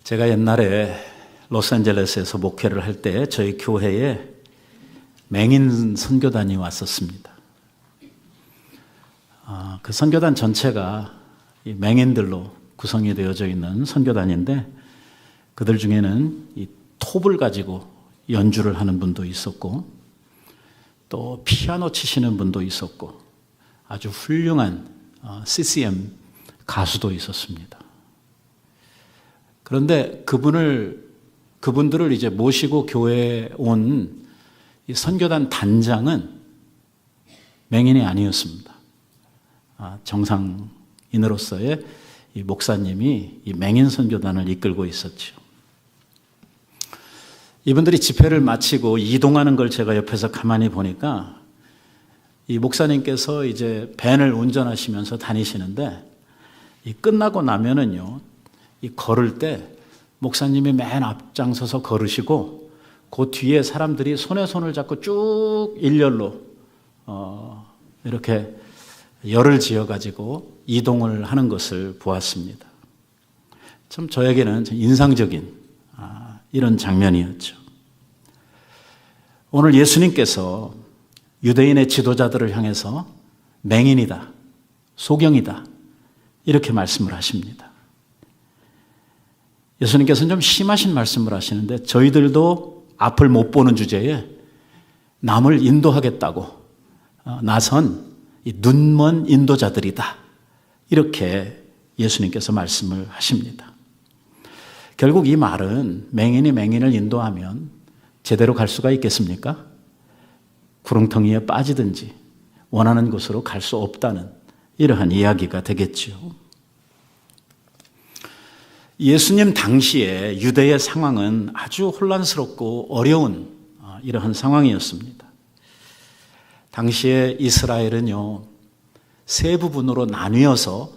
제가 옛날에 로스앤젤레스에서 목회를 할 때 저희 교회에 맹인 선교단이 왔었습니다. 그 선교단 전체가 이 맹인들로 구성이 되어져 있는 선교단인데, 그들 중에는 이 톱을 가지고 연주를 하는 분도 있었고, 또 피아노 치시는 분도 있었고, 아주 훌륭한 CCM 가수도 있었습니다. 그런데 그분들을 이제 모시고 교회에 온 이 선교단 단장은 맹인이 아니었습니다. 정상인으로서의 이 목사님이 이 맹인 선교단을 이끌고 있었죠. 이분들이 집회를 마치고 이동하는 걸 제가 옆에서 가만히 보니까 이 목사님께서 이제 밴을 운전하시면서 다니시는데, 이 끝나고 나면은요, 이 걸을 때 목사님이 맨 앞장서서 걸으시고, 그 뒤에 사람들이 손에 손을 잡고 쭉 일렬로 이렇게 열을 지어가지고 이동을 하는 것을 보았습니다. 참 저에게는 인상적인 이런 장면이었죠. 오늘 예수님께서 유대인의 지도자들을 향해서 맹인이다, 소경이다, 이렇게 말씀을 하십니다. 예수님께서는 좀 심하신 말씀을 하시는데, 저희들도 앞을 못 보는 주제에 남을 인도하겠다고 나선 이 눈먼 인도자들이다, 이렇게 예수님께서 말씀을 하십니다. 결국 이 말은 맹인이 맹인을 인도하면 제대로 갈 수가 있겠습니까? 구렁텅이에 빠지든지 원하는 곳으로 갈 수 없다는 이러한 이야기가 되겠죠. 예수님 당시에 유대의 상황은 아주 혼란스럽고 어려운 이러한 상황이었습니다. 당시에 이스라엘은요, 세 부분으로 나뉘어서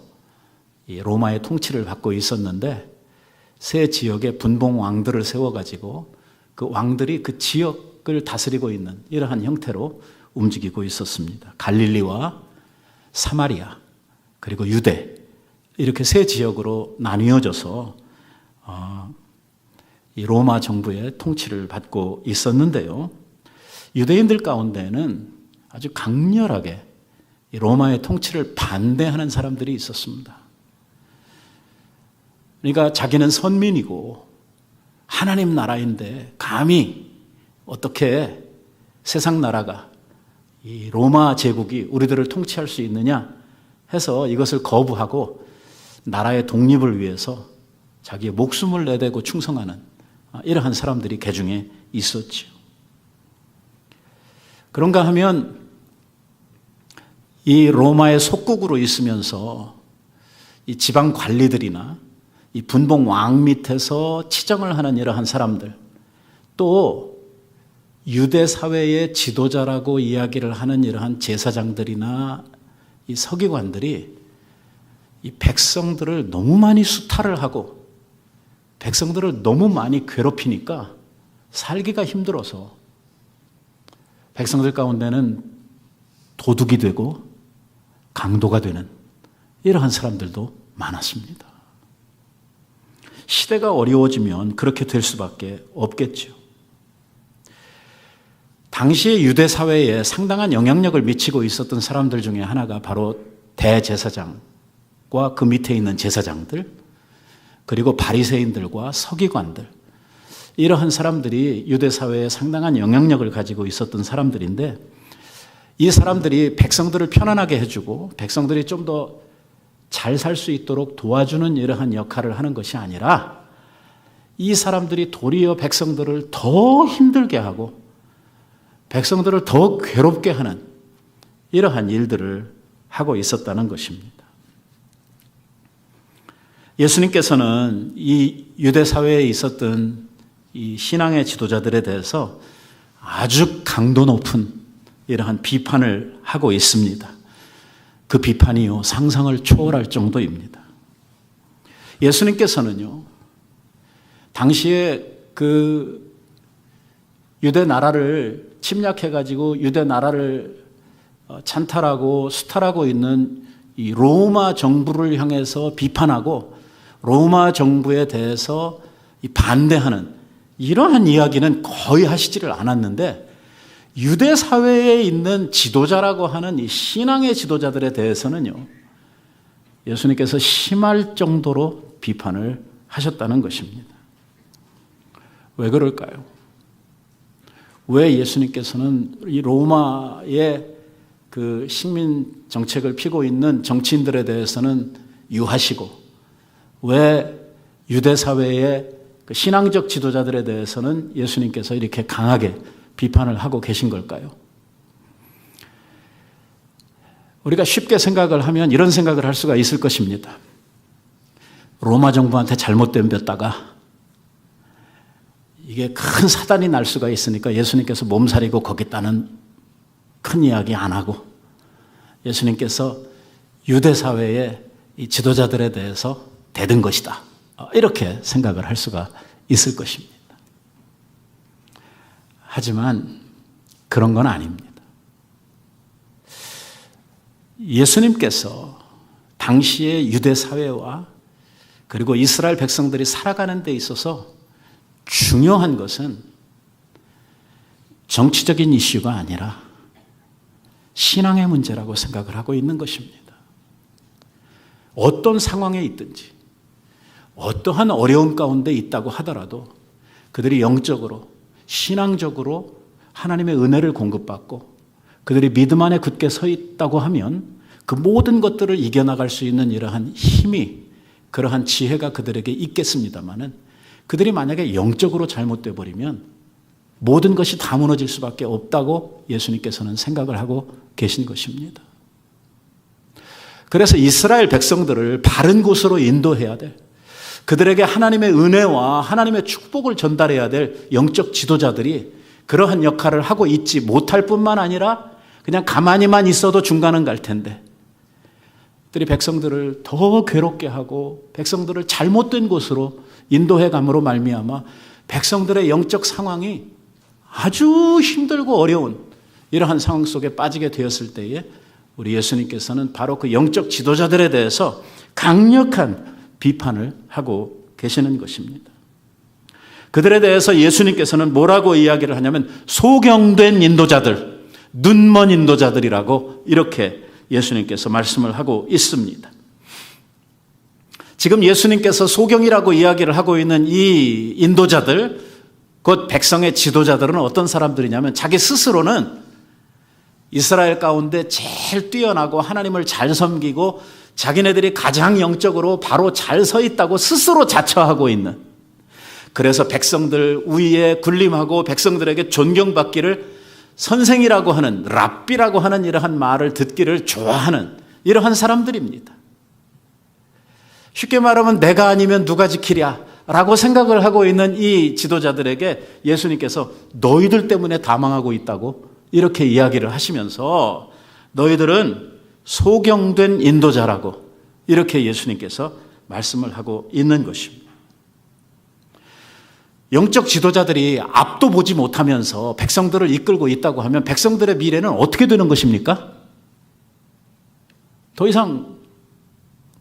로마의 통치를 받고 있었는데, 세 지역에 분봉 왕들을 세워가지고 그 왕들이 그 지역을 다스리고 있는 이러한 형태로 움직이고 있었습니다. 갈릴리와 사마리아, 그리고 유대, 이렇게 세 지역으로 나뉘어져서 이 로마 정부의 통치를 받고 있었는데요, 유대인들 가운데는 아주 강렬하게 이 로마의 통치를 반대하는 사람들이 있었습니다. 그러니까 자기는 선민이고 하나님 나라인데 감히 어떻게 세상 나라가, 이 로마 제국이 우리들을 통치할 수 있느냐 해서 이것을 거부하고 나라의 독립을 위해서 자기의 목숨을 내대고 충성하는 이러한 사람들이 개중에 있었죠. 그런가 하면 이 로마의 속국으로 있으면서 이 지방 관리들이나 이 분봉 왕 밑에서 치정을 하는 이러한 사람들, 또 유대 사회의 지도자라고 이야기를 하는 이러한 제사장들이나 이 서기관들이 이 백성들을 너무 많이 수탈을 하고 백성들을 너무 많이 괴롭히니까 살기가 힘들어서 백성들 가운데는 도둑이 되고 강도가 되는 이러한 사람들도 많았습니다. 시대가 어려워지면 그렇게 될 수밖에 없겠죠. 당시의 유대 사회에 상당한 영향력을 미치고 있었던 사람들 중에 하나가 바로 대제사장과 그 밑에 있는 제사장들, 그리고 바리새인들과 서기관들, 이러한 사람들이 유대 사회에 상당한 영향력을 가지고 있었던 사람들인데, 이 사람들이 백성들을 편안하게 해주고 백성들이 좀 더 잘 살 수 있도록 도와주는 이러한 역할을 하는 것이 아니라, 이 사람들이 도리어 백성들을 더 힘들게 하고 백성들을 더 괴롭게 하는 이러한 일들을 하고 있었다는 것입니다. 예수님께서는 이 유대 사회에 있었던 이 신앙의 지도자들에 대해서 아주 강도 높은 이러한 비판을 하고 있습니다. 그 비판이요, 상상을 초월할 정도입니다. 예수님께서는요, 당시에 그 유대 나라를 침략해가지고 유대 나라를 찬탈하고 수탈하고 있는 이 로마 정부를 향해서 비판하고 로마 정부에 대해서 이 반대하는 이러한 이야기는 거의 하시지를 않았는데 유대 사회에 있는 지도자라고 하는 이 신앙의 지도자들에 대해서는요, 예수님께서 심할 정도로 비판을 하셨다는 것입니다. 왜 그럴까요? 왜 예수님께서는 이 로마의 그 식민 정책을 피고 있는 정치인들에 대해서는 유하시고, 왜 유대 사회의 그 신앙적 지도자들에 대해서는 예수님께서 이렇게 강하게 비판을 하고 계신 걸까요? 우리가 쉽게 생각을 하면 이런 생각을 할 수가 있을 것입니다. 로마 정부한테 잘못 덤볐다가 이게 큰 사단이 날 수가 있으니까 예수님께서 몸살이고 거기다는 큰 이야기 안 하고 예수님께서 유대 사회의 이 지도자들에 대해서 대든 것이다, 이렇게 생각을 할 수가 있을 것입니다. 하지만 그런 건 아닙니다. 예수님께서 당시의 유대 사회와 그리고 이스라엘 백성들이 살아가는 데 있어서 중요한 것은 정치적인 이슈가 아니라 신앙의 문제라고 생각을 하고 있는 것입니다. 어떤 상황에 있든지 어떠한 어려움 가운데 있다고 하더라도 그들이 영적으로 신앙적으로 하나님의 은혜를 공급받고 그들이 믿음 안에 굳게 서 있다고 하면 그 모든 것들을 이겨나갈 수 있는 이러한 힘이, 그러한 지혜가 그들에게 있겠습니다마는 그들이 만약에 영적으로 잘못되어 버리면 모든 것이 다 무너질 수밖에 없다고 예수님께서는 생각을 하고 계신 것입니다. 그래서 이스라엘 백성들을 바른 곳으로 인도해야 될, 그들에게 하나님의 은혜와 하나님의 축복을 전달해야 될 영적 지도자들이 그러한 역할을 하고 있지 못할 뿐만 아니라 그냥 가만히만 있어도 중간은 갈 텐데 그들이 백성들을 더 괴롭게 하고 백성들을 잘못된 곳으로 인도해 감으로 말미암아 백성들의 영적 상황이 아주 힘들고 어려운 이러한 상황 속에 빠지게 되었을 때에 우리 예수님께서는 바로 그 영적 지도자들에 대해서 강력한 비판을 하고 계시는 것입니다. 그들에 대해서 예수님께서는 뭐라고 이야기를 하냐면 소경된 인도자들, 눈먼 인도자들이라고 이렇게 예수님께서 말씀을 하고 있습니다. 지금 예수님께서 소경이라고 이야기를 하고 있는 이 인도자들, 곧 백성의 지도자들은 어떤 사람들이냐면 자기 스스로는 이스라엘 가운데 제일 뛰어나고 하나님을 잘 섬기고 자기네들이 가장 영적으로 바로 잘 서 있다고 스스로 자처하고 있는, 그래서 백성들 위에 군림하고 백성들에게 존경받기를 선생이라고 하는, 랍비라고 하는 이러한 말을 듣기를 좋아하는 이러한 사람들입니다. 쉽게 말하면 내가 아니면 누가 지키랴 라고 생각을 하고 있는 이 지도자들에게 예수님께서 너희들 때문에 다 망하고 있다고 이렇게 이야기를 하시면서 너희들은 소경된 인도자라고 이렇게 예수님께서 말씀을 하고 있는 것입니다. 영적 지도자들이 앞도 보지 못하면서 백성들을 이끌고 있다고 하면 백성들의 미래는 어떻게 되는 것입니까? 더 이상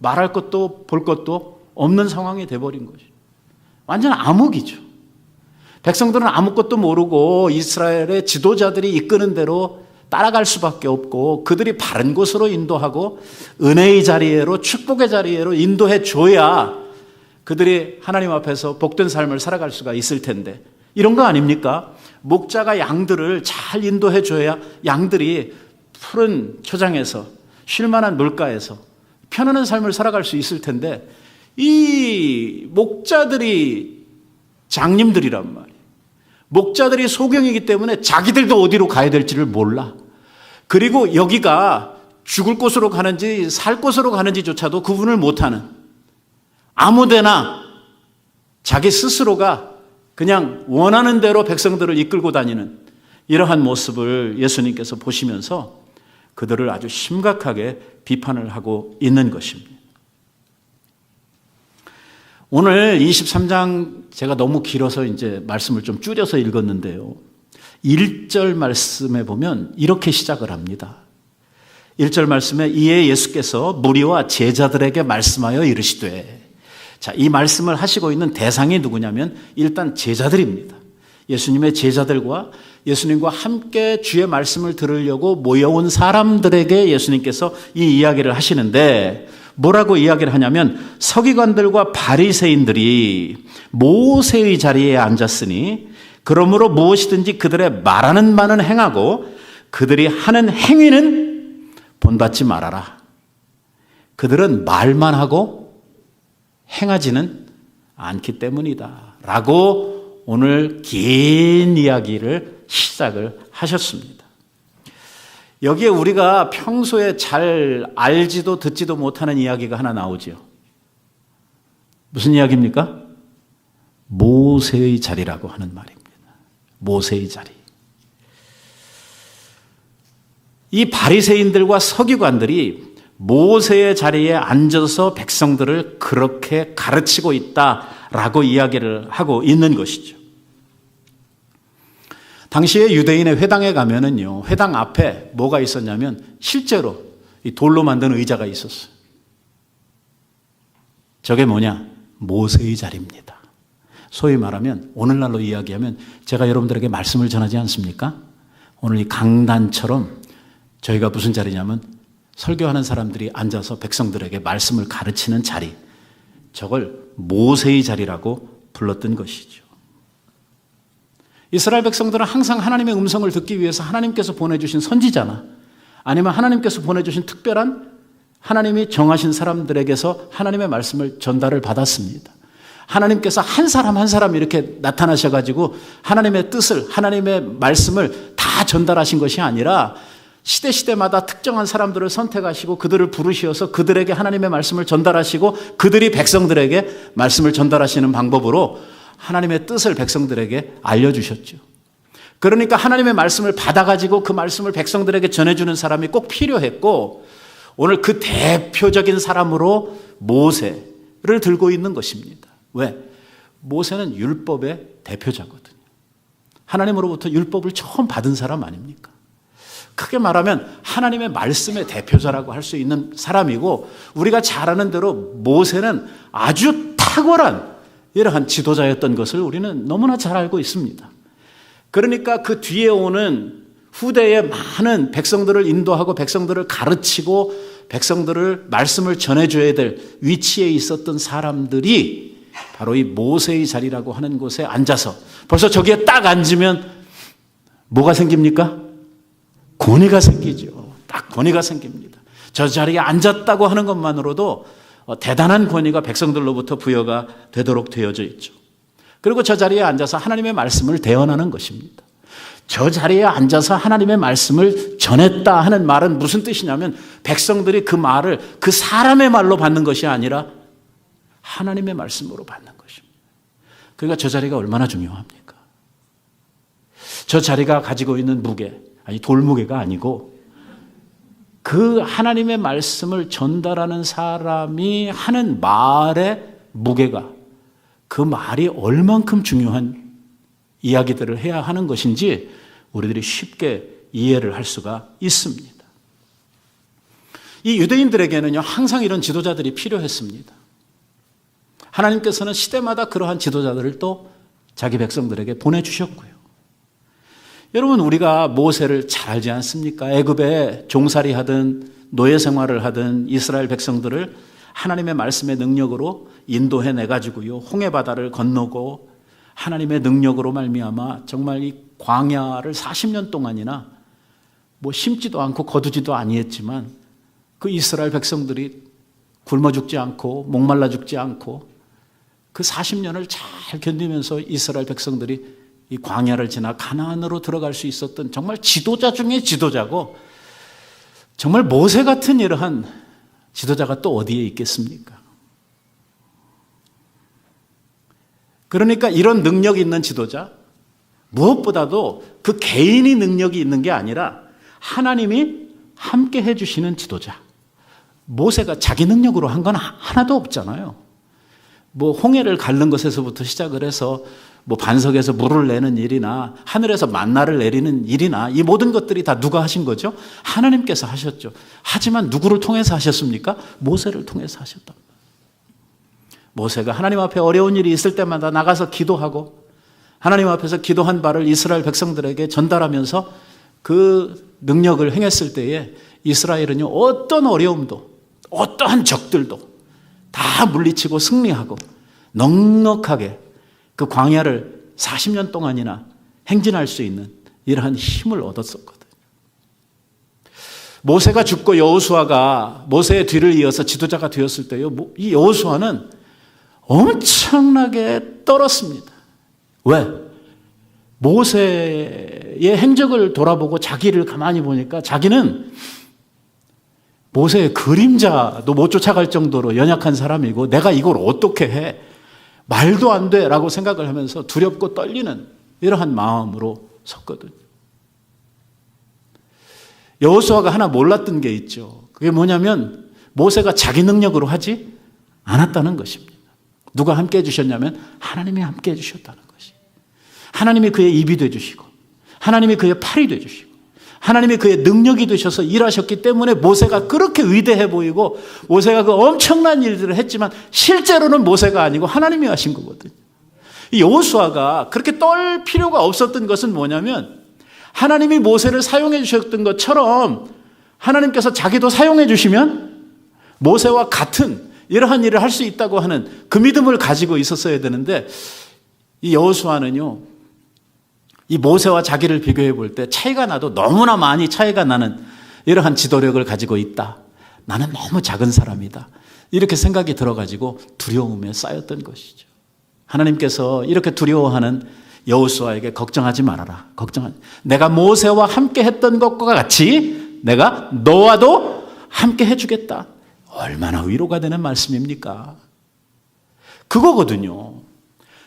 말할 것도 볼 것도 없는 상황이 돼버린 것이죠. 완전 암흑이죠. 백성들은 아무것도 모르고 이스라엘의 지도자들이 이끄는 대로 따라갈 수밖에 없고 그들이 바른 곳으로 인도하고 은혜의 자리로, 축복의 자리로 인도해 줘야 그들이 하나님 앞에서 복된 삶을 살아갈 수가 있을 텐데 이런 거 아닙니까? 목자가 양들을 잘 인도해 줘야 양들이 푸른 초장에서 쉴 만한 물가에서 편안한 삶을 살아갈 수 있을 텐데 이 목자들이 장님들이란 말이에요. 목자들이 소경이기 때문에 자기들도 어디로 가야 될지를 몰라. 그리고 여기가 죽을 곳으로 가는지 살 곳으로 가는지조차도 구분을 못하는, 아무데나 자기 스스로가 그냥 원하는 대로 백성들을 이끌고 다니는 이러한 모습을 예수님께서 보시면서 그들을 아주 심각하게 비판을 하고 있는 것입니다. 오늘 23장 제가 너무 길어서 이제 말씀을 좀 줄여서 읽었는데요. 1절 말씀에 보면 이렇게 시작을 합니다. 1절 말씀에 이에 예수께서 무리와 제자들에게 말씀하여 이르시되 자, 이 말씀을 하시고 있는 대상이 누구냐면 일단 제자들입니다. 예수님의 제자들과 예수님과 함께 주의 말씀을 들으려고 모여온 사람들에게 예수님께서 이 이야기를 하시는데 뭐라고 이야기를 하냐면 서기관들과 바리새인들이 모세의 자리에 앉았으니 그러므로 무엇이든지 그들의 말하는 바는 행하고 그들이 하는 행위는 본받지 말아라. 그들은 말만 하고 행하지는 않기 때문이다 라고 오늘 긴 이야기를 시작을 하셨습니다. 여기에 우리가 평소에 잘 알지도 듣지도 못하는 이야기가 하나 나오죠. 무슨 이야기입니까? 모세의 자리라고 하는 말입니다. 모세의 자리. 이 바리새인들과 서기관들이 모세의 자리에 앉아서 백성들을 그렇게 가르치고 있다라고 이야기를 하고 있는 것이죠. 당시에 유대인의 회당에 가면은요, 회당 앞에 뭐가 있었냐면 실제로 이 돌로 만든 의자가 있었어요. 저게 뭐냐? 모세의 자리입니다. 소위 말하면 오늘날로 이야기하면 제가 여러분들에게 말씀을 전하지 않습니까? 오늘 이 강단처럼 저희가 무슨 자리냐면 설교하는 사람들이 앉아서 백성들에게 말씀을 가르치는 자리, 저걸 모세의 자리라고 불렀던 것이죠. 이스라엘 백성들은 항상 하나님의 음성을 듣기 위해서 하나님께서 보내주신 선지자나 아니면 하나님께서 보내주신 특별한 하나님이 정하신 사람들에게서 하나님의 말씀을 전달을 받았습니다. 하나님께서 한 사람 한 사람 이렇게 나타나셔가지고 하나님의 뜻을, 하나님의 말씀을 다 전달하신 것이 아니라 시대마다 특정한 사람들을 선택하시고 그들을 부르시어서 그들에게 하나님의 말씀을 전달하시고 그들이 백성들에게 말씀을 전달하시는 방법으로 하나님의 뜻을 백성들에게 알려주셨죠. 그러니까 하나님의 말씀을 받아가지고 그 말씀을 백성들에게 전해주는 사람이 꼭 필요했고 오늘 그 대표적인 사람으로 모세를 들고 있는 것입니다. 왜? 모세는 율법의 대표자거든요. 하나님으로부터 율법을 처음 받은 사람 아닙니까? 크게 말하면 하나님의 말씀의 대표자라고 할 수 있는 사람이고 우리가 잘 아는 대로 모세는 아주 탁월한 이러한 지도자였던 것을 우리는 너무나 잘 알고 있습니다. 그러니까 그 뒤에 오는 후대에 많은 백성들을 인도하고 백성들을 가르치고 백성들을 말씀을 전해줘야 될 위치에 있었던 사람들이 바로 이 모세의 자리라고 하는 곳에 앉아서 벌써 저기에 딱 앉으면 뭐가 생깁니까? 권위가 생기죠. 딱 권위가 생깁니다. 저 자리에 앉았다고 하는 것만으로도 대단한 권위가 백성들로부터 부여가 되도록 되어져 있죠. 그리고 저 자리에 앉아서 하나님의 말씀을 대언하는 것입니다. 저 자리에 앉아서 하나님의 말씀을 전했다 하는 말은 무슨 뜻이냐면 백성들이 그 말을 그 사람의 말로 받는 것이 아니라 하나님의 말씀으로 받는 것입니다. 그러니까 저 자리가 얼마나 중요합니까? 저 자리가 가지고 있는 무게, 아니 돌무게가 아니고 그 하나님의 말씀을 전달하는 사람이 하는 말의 무게가 그 말이 얼만큼 중요한 이야기들을 해야 하는 것인지 우리들이 쉽게 이해를 할 수가 있습니다. 이 유대인들에게는요, 항상 이런 지도자들이 필요했습니다. 하나님께서는 시대마다 그러한 지도자들을 또 자기 백성들에게 보내주셨고요. 여러분, 우리가 모세를 잘 알지 않습니까? 애굽에 종살이 하든 노예 생활을 하든 이스라엘 백성들을 하나님의 말씀의 능력으로 인도해 내가지고요, 홍해바다를 건너고 하나님의 능력으로 말미암아 정말 이 광야를 40년 동안이나 뭐 심지도 않고 거두지도 아니했지만 그 이스라엘 백성들이 굶어 죽지 않고 목말라 죽지 않고 그 40년을 잘 견디면서 이스라엘 백성들이 이 광야를 지나 가나안으로 들어갈 수 있었던 정말 지도자 중에 지도자고 정말 모세 같은 이러한 지도자가 또 어디에 있겠습니까? 그러니까 이런 능력이 있는 지도자, 무엇보다도 그 개인이 능력이 있는 게 아니라 하나님이 함께 해주시는 지도자. 모세가 자기 능력으로 한 건 하나도 없잖아요. 뭐 홍해를 가른 것에서부터 시작을 해서 뭐 반석에서 물을 내는 일이나 하늘에서 만나를 내리는 일이나 이 모든 것들이 다 누가 하신 거죠? 하나님께서 하셨죠. 하지만 누구를 통해서 하셨습니까? 모세를 통해서 하셨다. 모세가 하나님 앞에 어려운 일이 있을 때마다 나가서 기도하고 하나님 앞에서 기도한 바를 이스라엘 백성들에게 전달하면서 그 능력을 행했을 때에 이스라엘은요, 어떤 어려움도 어떠한 적들도 다 물리치고 승리하고 넉넉하게 그 광야를 40년 동안이나 행진할 수 있는 이러한 힘을 얻었었거든요. 모세가 죽고 여호수아가 모세의 뒤를 이어서 지도자가 되었을 때요, 이 여호수아는 엄청나게 떨었습니다. 왜? 모세의 행적을 돌아보고 자기를 가만히 보니까 자기는 모세의 그림자도 못 쫓아갈 정도로 연약한 사람이고 내가 이걸 어떻게 해? 말도 안 돼 라고 생각을 하면서 두렵고 떨리는 이러한 마음으로 섰거든요. 여호수아가 하나 몰랐던 게 있죠. 그게 뭐냐면 모세가 자기 능력으로 하지 않았다는 것입니다. 누가 함께 해주셨냐면 하나님이 함께 해주셨다는 것이. 하나님이 그의 입이 되주시고 하나님이 그의 팔이 되주시고 하나님이 그의 능력이 되셔서 일하셨기 때문에 모세가 그렇게 위대해 보이고 모세가 그 엄청난 일들을 했지만 실제로는 모세가 아니고 하나님이 하신 거거든요. 이 여호수아가 그렇게 떨 필요가 없었던 것은 뭐냐면 하나님이 모세를 사용해 주셨던 것처럼 하나님께서 자기도 사용해 주시면 모세와 같은 이러한 일을 할 수 있다고 하는 그 믿음을 가지고 있었어야 되는데 이 여호수아는요, 이 모세와 자기를 비교해 볼 때 차이가 나도 너무나 많이 차이가 나는 이러한 지도력을 가지고 있다. 나는 너무 작은 사람이다. 이렇게 생각이 들어가지고 두려움에 쌓였던 것이죠. 하나님께서 이렇게 두려워하는 여호수아에게 걱정하지 말아라. 내가 모세와 함께 했던 것과 같이 내가 너와도 함께 해주겠다. 얼마나 위로가 되는 말씀입니까? 그거거든요.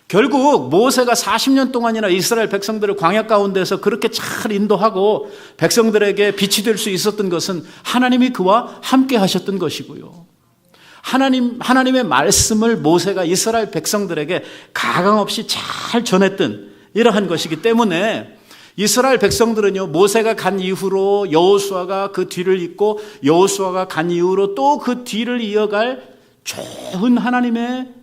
결국 모세가 40년 동안이나 이스라엘 백성들을 광야 가운데서 그렇게 잘 인도하고 백성들에게 빛이 될 수 있었던 것은 하나님이 그와 함께 하셨던 것이고요. 하나님의 말씀을 모세가 이스라엘 백성들에게 가감없이 잘 전했던 이러한 것이기 때문에 이스라엘 백성들은요, 모세가 간 이후로 여호수아가 그 뒤를 잇고 여호수아가 간 이후로 또 그 뒤를 이어갈 좋은 하나님의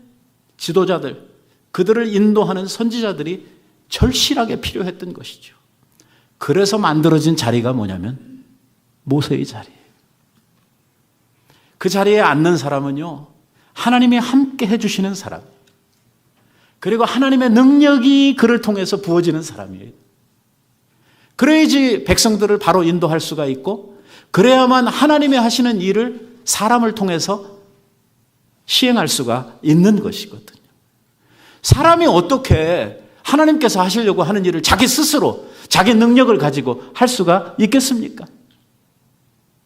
지도자들, 그들을 인도하는 선지자들이 절실하게 필요했던 것이죠. 그래서 만들어진 자리가 뭐냐면 모세의 자리예요. 그 자리에 앉는 사람은요, 하나님이 함께 해주시는 사람, 그리고 하나님의 능력이 그를 통해서 부어지는 사람이에요. 그래야지 백성들을 바로 인도할 수가 있고, 그래야만 하나님이 하시는 일을 사람을 통해서 시행할 수가 있는 것이거든요. 사람이 어떻게 하나님께서 하시려고 하는 일을 자기 스스로 자기 능력을 가지고 할 수가 있겠습니까?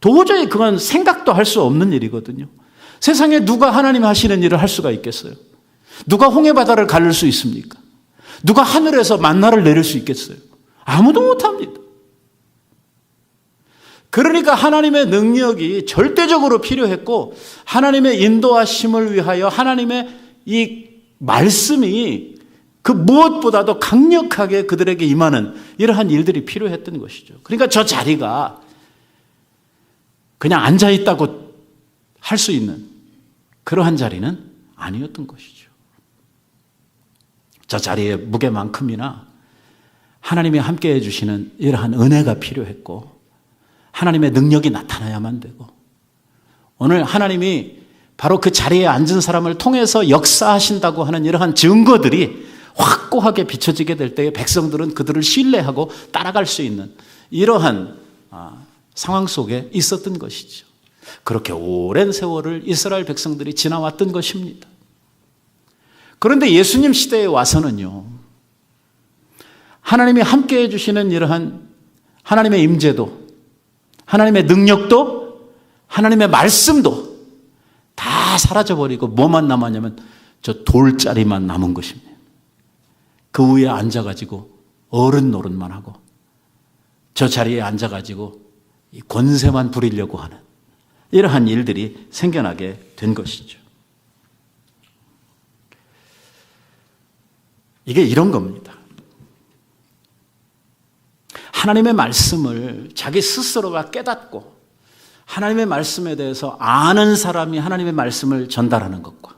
도저히 그건 생각도 할 수 없는 일이거든요. 세상에 누가 하나님 하시는 일을 할 수가 있겠어요? 누가 홍해바다를 가를 수 있습니까? 누가 하늘에서 만나를 내릴 수 있겠어요? 아무도 못합니다. 그러니까 하나님의 능력이 절대적으로 필요했고, 하나님의 인도하심을 위하여 하나님의 이 말씀이 그 무엇보다도 강력하게 그들에게 임하는 이러한 일들이 필요했던 것이죠. 그러니까 저 자리가 그냥 앉아있다고 할 수 있는 그러한 자리는 아니었던 것이죠. 저 자리의 무게만큼이나 하나님이 함께 해주시는 이러한 은혜가 필요했고, 하나님의 능력이 나타나야만 되고, 오늘 하나님이 바로 그 자리에 앉은 사람을 통해서 역사하신다고 하는 이러한 증거들이 확고하게 비춰지게 될 때에 백성들은 그들을 신뢰하고 따라갈 수 있는 이러한 상황 속에 있었던 것이죠. 그렇게 오랜 세월을 이스라엘 백성들이 지나왔던 것입니다. 그런데 예수님 시대에 와서는요, 하나님이 함께 해주시는 이러한 하나님의 임재도, 하나님의 능력도, 하나님의 말씀도 다 사라져버리고 뭐만 남았냐면 저 돌자리만 남은 것입니다. 그 위에 앉아가지고 어른 노릇만 하고 저 자리에 앉아가지고 이 권세만 부리려고 하는 이러한 일들이 생겨나게 된 것이죠. 이게 이런 겁니다. 하나님의 말씀을 자기 스스로가 깨닫고 하나님의 말씀에 대해서 아는 사람이 하나님의 말씀을 전달하는 것과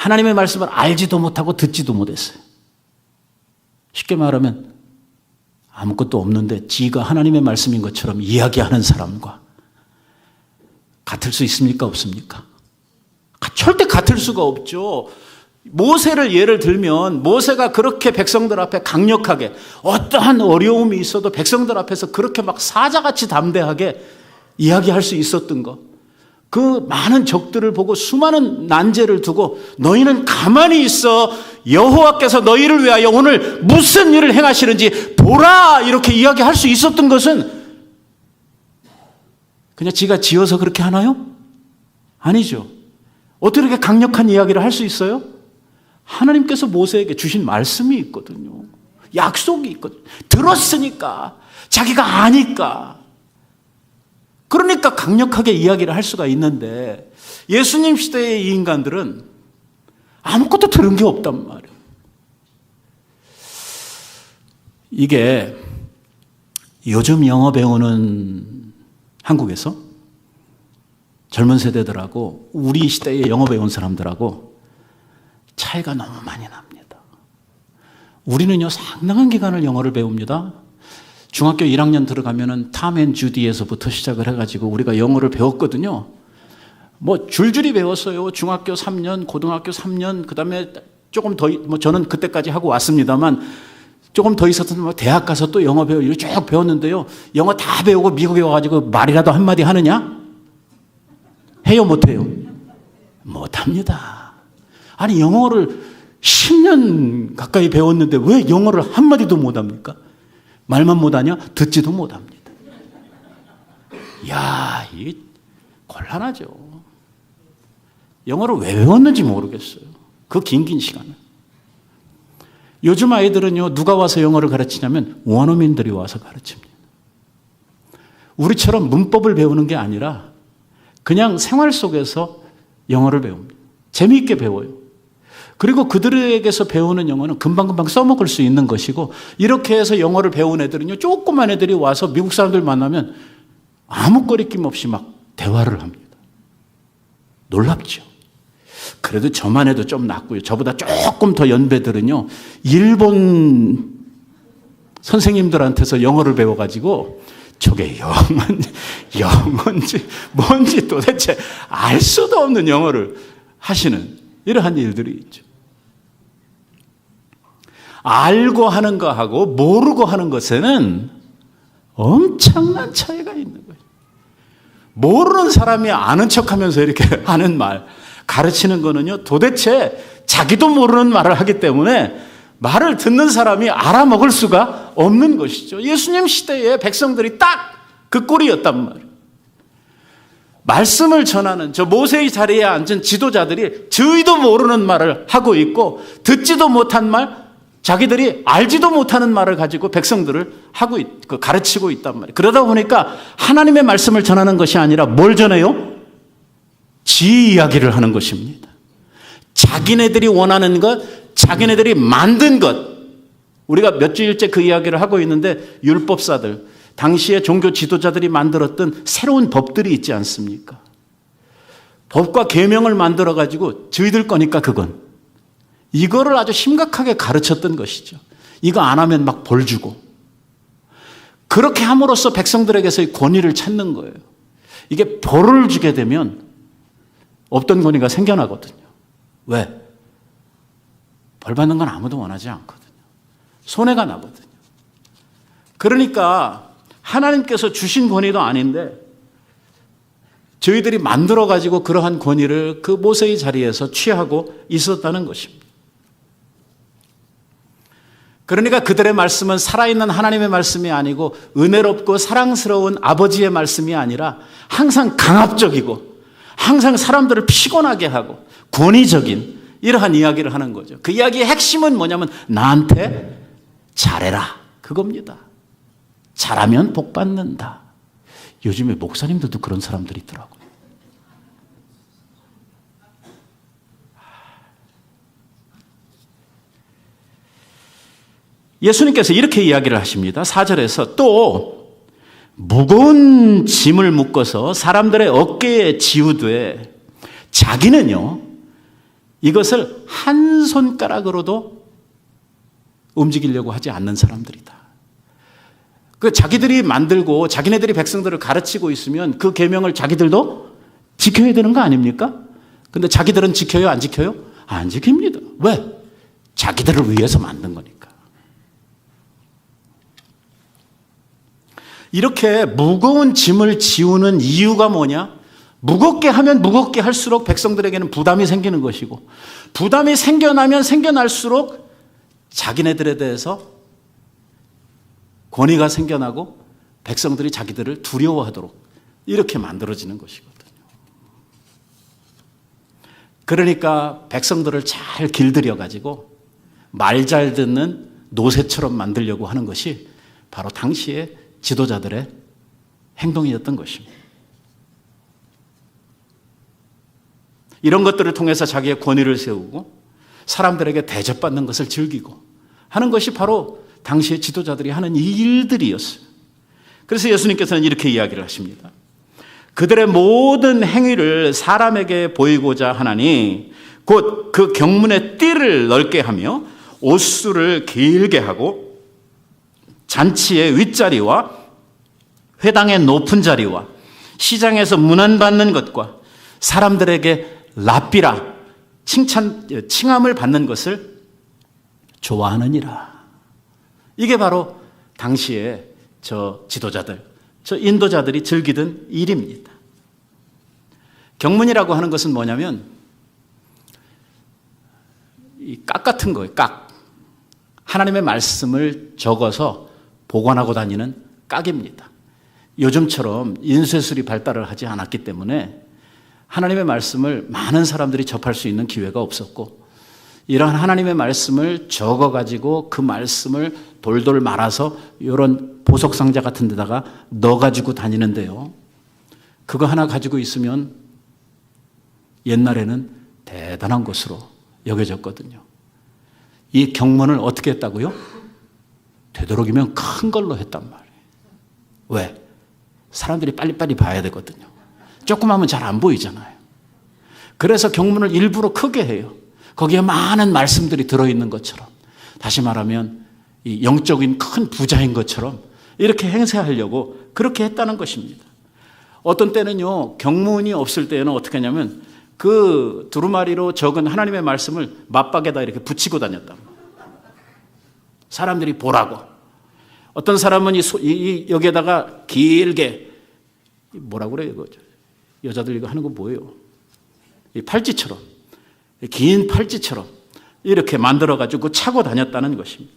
하나님의 말씀을 알지도 못하고 듣지도 못했어요. 쉽게 말하면 아무것도 없는데 지가 하나님의 말씀인 것처럼 이야기하는 사람과 같을 수 있습니까? 없습니까? 절대 같을 수가 없죠. 모세를 예를 들면 모세가 그렇게 백성들 앞에 강력하게 어떠한 어려움이 있어도 백성들 앞에서 그렇게 막 사자같이 담대하게 이야기할 수 있었던 것, 그 많은 적들을 보고 수많은 난제를 두고 너희는 가만히 있어, 여호와께서 너희를 위하여 오늘 무슨 일을 행하시는지 보라, 이렇게 이야기할 수 있었던 것은 그냥 지가 지어서 그렇게 하나요? 아니죠. 어떻게 그렇게 강력한 이야기를 할 수 있어요? 하나님께서 모세에게 주신 말씀이 있거든요. 약속이 있거든요. 들었으니까, 자기가 아니까. 그러니까 강력하게 이야기를 할 수가 있는데, 예수님 시대의 이 인간들은 아무것도 들은 게 없단 말이에요. 이게 요즘 영어 배우는 한국에서 젊은 세대들하고 우리 시대에 영어 배운 사람들하고 차이가 너무 많이 납니다. 우리는요, 상당한 기간을 영어를 배웁니다. 중학교 1학년 들어가면은 탐 앤 주디에서부터 시작을 해가지고 우리가 영어를 배웠거든요. 뭐 줄줄이 배웠어요. 중학교 3년, 고등학교 3년, 그 다음에 조금 더, 저는 그때까지 하고 왔습니다만 조금 더 있었던 대학 가서 또 영어 배우고 쭉 배웠는데요. 영어 다 배우고 미국에 와가지고 말이라도 한마디 하느냐? 해요, 못해요? 못합니다. 아니, 영어를 10년 가까이 배웠는데 왜 영어를 한마디도 못합니까? 말만 못하냐? 듣지도 못합니다. 이야, 이게 곤란하죠. 영어를 왜 배웠는지 모르겠어요. 그 긴 시간을. 요즘 아이들은요, 누가 와서 영어를 가르치냐면 원어민들이 와서 가르칩니다. 우리처럼 문법을 배우는 게 아니라 그냥 생활 속에서 영어를 배웁니다. 재미있게 배워요. 그리고 그들에게서 배우는 영어는 금방금방 써먹을 수 있는 것이고, 이렇게 해서 영어를 배운 애들은요, 조그만 애들이 와서 미국 사람들 만나면 아무 거리낌 없이 막 대화를 합니다. 놀랍죠. 그래도 저만 해도 좀 낫고요. 저보다 조금 더 연배들은요, 일본 선생님들한테서 영어를 배워가지고 저게 영어인지 뭔지 도대체 알 수도 없는 영어를 하시는 이러한 일들이 있죠. 알고 하는 거하고 모르고 하는 것에는 엄청난 차이가 있는 거예요. 모르는 사람이 아는 척하면서 이렇게 하는 말, 가르치는 거는요, 도대체 자기도 모르는 말을 하기 때문에 말을 듣는 사람이 알아먹을 수가 없는 것이죠. 예수님 시대에 백성들이 딱 그 꼴이었단 말이에요. 말씀을 전하는 저 모세의 자리에 앉은 지도자들이 저희도 모르는 말을 하고 있고, 듣지도 못한 말, 자기들이 알지도 못하는 말을 가지고 백성들을 가르치고 있단 말이에요. 그러다 보니까 하나님의 말씀을 전하는 것이 아니라 뭘 전해요? 지 이야기를 하는 것입니다. 자기네들이 원하는 것, 자기네들이 만든 것. 우리가 몇 주일째 그 이야기를 하고 있는데, 율법사들, 당시에 종교 지도자들이 만들었던 새로운 법들이 있지 않습니까? 법과 계명을 만들어 가지고 저희들 거니까 그건. 이거를 아주 심각하게 가르쳤던 것이죠. 이거 안 하면 막 벌 주고. 그렇게 함으로써 백성들에게서의 권위를 찾는 거예요. 이게 벌을 주게 되면 없던 권위가 생겨나거든요. 왜? 벌 받는 건 아무도 원하지 않거든요. 손해가 나거든요. 그러니까 하나님께서 주신 권위도 아닌데 저희들이 만들어가지고 그러한 권위를 그 모세의 자리에서 취하고 있었다는 것입니다. 그러니까 그들의 말씀은 살아있는 하나님의 말씀이 아니고 은혜롭고 사랑스러운 아버지의 말씀이 아니라 항상 강압적이고 항상 사람들을 피곤하게 하고 권위적인 이러한 이야기를 하는 거죠. 그 이야기의 핵심은 뭐냐면 나한테 잘해라, 그겁니다. 잘하면 복 받는다. 요즘에 목사님들도 그런 사람들이 있더라고요. 예수님께서 이렇게 이야기를 하십니다. 4절에서 또 무거운 짐을 묶어서 사람들의 어깨에 지우되 자기는요 이것을 한 손가락으로도 움직이려고 하지 않는 사람들이다. 그 자기들이 만들고 자기네들이 백성들을 가르치고 있으면 그 계명을 자기들도 지켜야 되는 거 아닙니까? 근데 자기들은 지켜요, 안 지켜요? 안 지킵니다. 왜? 자기들을 위해서 만든 거니까. 이렇게 무거운 짐을 지우는 이유가 뭐냐? 무겁게 하면 무겁게 할수록 백성들에게는 부담이 생기는 것이고, 부담이 생겨나면 생겨날수록 자기네들에 대해서 권위가 생겨나고 백성들이 자기들을 두려워하도록 이렇게 만들어지는 것이거든요. 그러니까 백성들을 잘 길들여 가지고 말 잘 듣는 노새처럼 만들려고 하는 것이 바로 당시의 지도자들의 행동이었던 것입니다. 이런 것들을 통해서 자기의 권위를 세우고 사람들에게 대접받는 것을 즐기고 하는 것이 바로 당시의 지도자들이 하는 이 일들이었어요. 그래서 예수님께서는 이렇게 이야기를 하십니다. 그들의 모든 행위를 사람에게 보이고자 하나니 곧 그 경문의 띠를 넓게 하며 옷수를 길게 하고 잔치의 윗자리와 회당의 높은 자리와 시장에서 문안받는 것과 사람들에게 랍비라 칭함을 받는 것을 좋아하느니라. 이게 바로 당시에 저 지도자들, 저 인도자들이 즐기던 일입니다. 경문이라고 하는 것은 뭐냐면 이 깍 같은 거예요. 깍. 하나님의 말씀을 적어서 보관하고 다니는 깍입니다. 요즘처럼 인쇄술이 발달을 하지 않았기 때문에 하나님의 말씀을 많은 사람들이 접할 수 있는 기회가 없었고, 이러한 하나님의 말씀을 적어가지고 그 말씀을 돌돌 말아서 이런 보석상자 같은 데다가 넣어가지고 다니는데요. 그거 하나 가지고 있으면 옛날에는 대단한 것으로 여겨졌거든요. 이 경문을 어떻게 했다고요? 되도록이면 큰 걸로 했단 말이에요. 왜? 사람들이 빨리빨리 봐야 되거든요. 조금 하면 잘 안 보이잖아요. 그래서 경문을 일부러 크게 해요. 거기에 많은 말씀들이 들어있는 것처럼, 다시 말하면 이 영적인 큰 부자인 것처럼 이렇게 행세하려고 그렇게 했다는 것입니다. 어떤 때는요, 경문이 없을 때는 어떻게 하냐면 그 두루마리로 적은 하나님의 말씀을 맞박에다 이렇게 붙이고 다녔다. 사람들이 보라고. 어떤 사람은 여기에다가 길게 뭐라고 그래요? 이거 여자들 이거 하는 거 뭐예요? 이 팔찌처럼, 긴 팔찌처럼 이렇게 만들어가지고 차고 다녔다는 것입니다.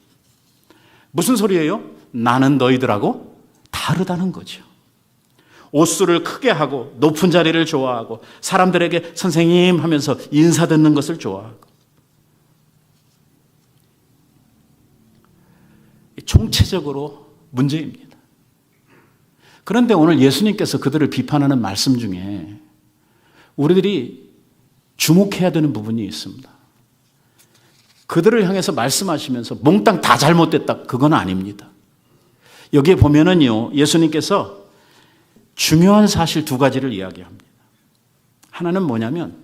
무슨 소리예요? 나는 너희들하고 다르다는 거죠. 옷수를 크게 하고 높은 자리를 좋아하고 사람들에게 선생님 하면서 인사 듣는 것을 좋아하고, 총체적으로 문제입니다. 그런데 오늘 예수님께서 그들을 비판하는 말씀 중에 우리들이 주목해야 되는 부분이 있습니다. 그들을 향해서 말씀하시면서 몽땅 다 잘못됐다, 그건 아닙니다. 여기에 보면은요, 예수님께서 중요한 사실 두 가지를 이야기합니다. 하나는 뭐냐면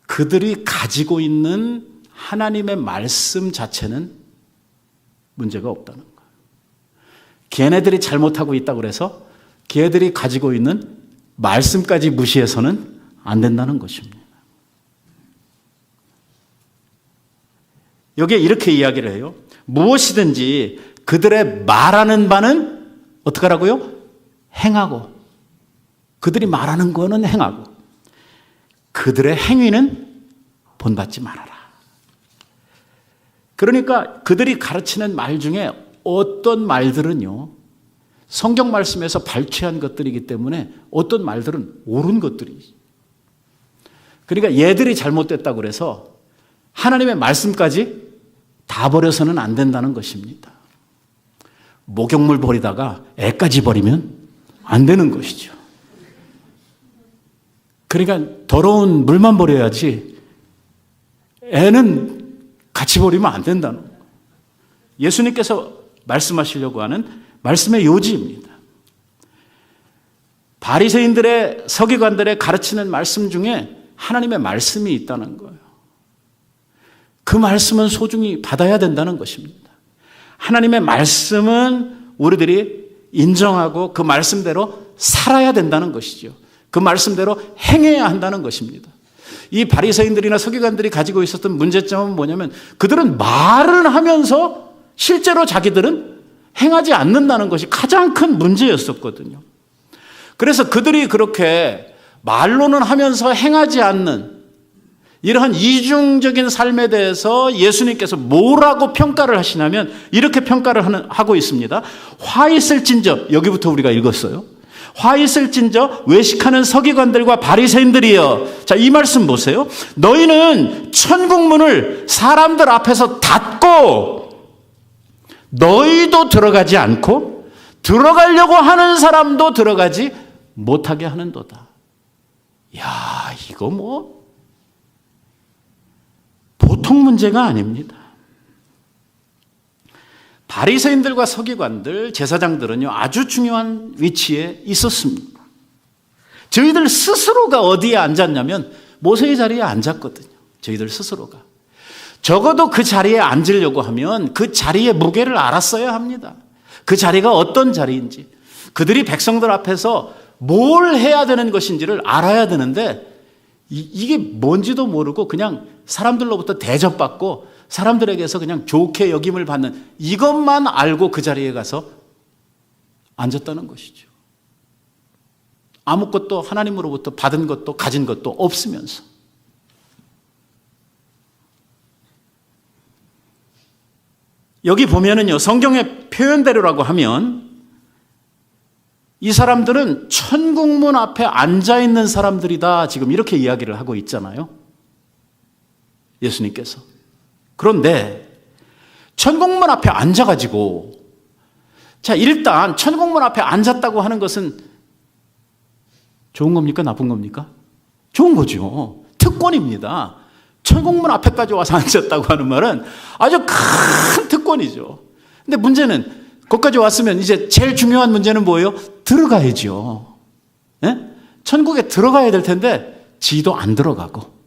그들이 가지고 있는 하나님의 말씀 자체는 문제가 없다는 거예요. 걔네들이 잘못하고 있다고 해서 걔들이 가지고 있는 말씀까지 무시해서는 안 된다는 것입니다. 여기에 이렇게 이야기를 해요. 무엇이든지 그들의 말하는 바는 어떻게 하라고요? 행하고, 그들이 말하는 거는 행하고 그들의 행위는 본받지 말아라. 그러니까 그들이 가르치는 말 중에 어떤 말들은요, 성경 말씀에서 발췌한 것들이기 때문에 어떤 말들은 옳은 것들이지. 그러니까 얘들이 잘못됐다고 그래서 하나님의 말씀까지 다 버려서는 안 된다는 것입니다. 목욕물 버리다가 애까지 버리면 안 되는 것이죠. 그러니까 더러운 물만 버려야지 애는 같이 버리면 안 된다는 거예요. 예수님께서 말씀하시려고 하는 말씀의 요지입니다. 바리새인들의 서기관들의 가르치는 말씀 중에 하나님의 말씀이 있다는 거예요. 그 말씀은 소중히 받아야 된다는 것입니다. 하나님의 말씀은 우리들이 인정하고 그 말씀대로 살아야 된다는 것이죠. 그 말씀대로 행해야 한다는 것입니다. 이 바리새인들이나 서기관들이 가지고 있었던 문제점은 뭐냐면 그들은 말은 하면서 실제로 자기들은 행하지 않는다는 것이 가장 큰 문제였었거든요. 그래서 그들이 그렇게 말로는 하면서 행하지 않는 이러한 이중적인 삶에 대해서 예수님께서 뭐라고 평가를 하시냐면 이렇게 평가를 하고 있습니다. 화 있을진저, 여기부터 우리가 읽었어요. 화 있을진저 외식하는 서기관들과 바리새인들이여. 자, 이 말씀 보세요. 너희는 천국문을 사람들 앞에서 닫고 너희도 들어가지 않고 들어가려고 하는 사람도 들어가지 못하게 하는도다. 야, 이거 뭐 보통 문제가 아닙니다. 바리새인들과 서기관들, 제사장들은요, 아주 중요한 위치에 있었습니다. 저희들 스스로가 어디에 앉았냐면 모세의 자리에 앉았거든요. 저희들 스스로가. 적어도 그 자리에 앉으려고 하면 그 자리의 무게를 알았어야 합니다. 그 자리가 어떤 자리인지, 그들이 백성들 앞에서 뭘 해야 되는 것인지를 알아야 되는데 이게 뭔지도 모르고 그냥 사람들로부터 대접받고 사람들에게서 그냥 좋게 여김을 받는 이것만 알고 그 자리에 가서 앉았다는 것이죠. 아무것도 하나님으로부터 받은 것도 가진 것도 없으면서. 여기 보면은요, 성경의 표현대로라고 하면 이 사람들은 천국문 앞에 앉아 있는 사람들이다. 지금 이렇게 이야기를 하고 있잖아요. 예수님께서. 그런데 천국문 앞에 앉아가지고, 자, 일단 천국문 앞에 앉았다고 하는 것은 좋은 겁니까? 나쁜 겁니까? 좋은 거죠. 특권입니다. 천국문 앞에까지 와서 앉았다고 하는 말은 아주 큰 특권이죠. 근데 문제는 거기까지 왔으면 이제 제일 중요한 문제는 뭐예요? 들어가야죠. 예? 천국에 들어가야 될 텐데 지도 안 들어가고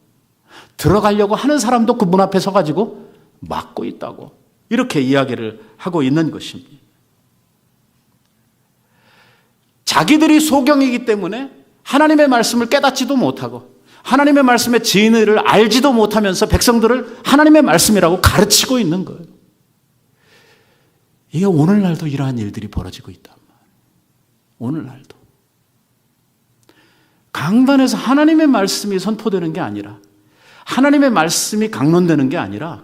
들어가려고 하는 사람도 그 문 앞에 서가지고 막고 있다고 이렇게 이야기를 하고 있는 것입니다. 자기들이 소경이기 때문에 하나님의 말씀을 깨닫지도 못하고 하나님의 말씀의 진리를 알지도 못하면서 백성들을 하나님의 말씀이라고 가르치고 있는 거예요. 이게 오늘날도 이러한 일들이 벌어지고 있단 말이에요. 오늘날도. 강단에서 하나님의 말씀이 선포되는 게 아니라 하나님의 말씀이 강론되는 게 아니라